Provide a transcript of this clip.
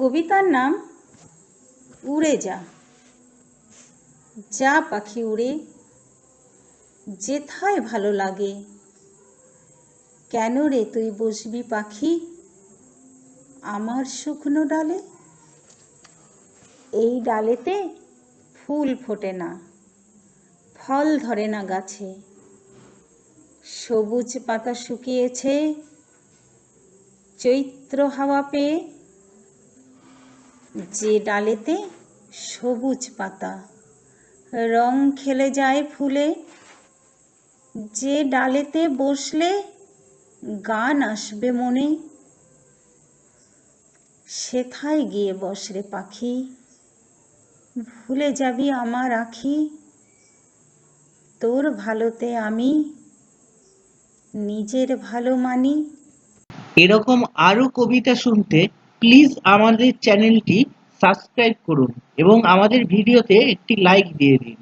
কবিতার নাম উড়ে যা। যা পাখি উড়ে, যেথায় ভালো লাগে। কেন রে তুই বসবি পাখি আমার শুকনো ডালে? এই ডালেতে ফুল ফোটে না, ফল ধরে না গাছে। সবুজ পাতা শুকিয়েছে চৈত্র হাওয়া পেয়ে। যে ডালেতে সবুজ পাতা রং খেলে যায় ফুলে, যে ডালেতে বসলে গান আসবে মনে, সেথায় গিয়ে বস রে পাখি, ভুলে যাবি আমার আখি। তোর ভালোতে আমি নিজের ভালো মানি। এরকম আরো কবিতা শুনতে প্লিজ আমাদের চ্যানেলটি সাবস্ক্রাইব করুন এবং আমাদের ভিডিওতে একটি লাইক দিয়ে দিন।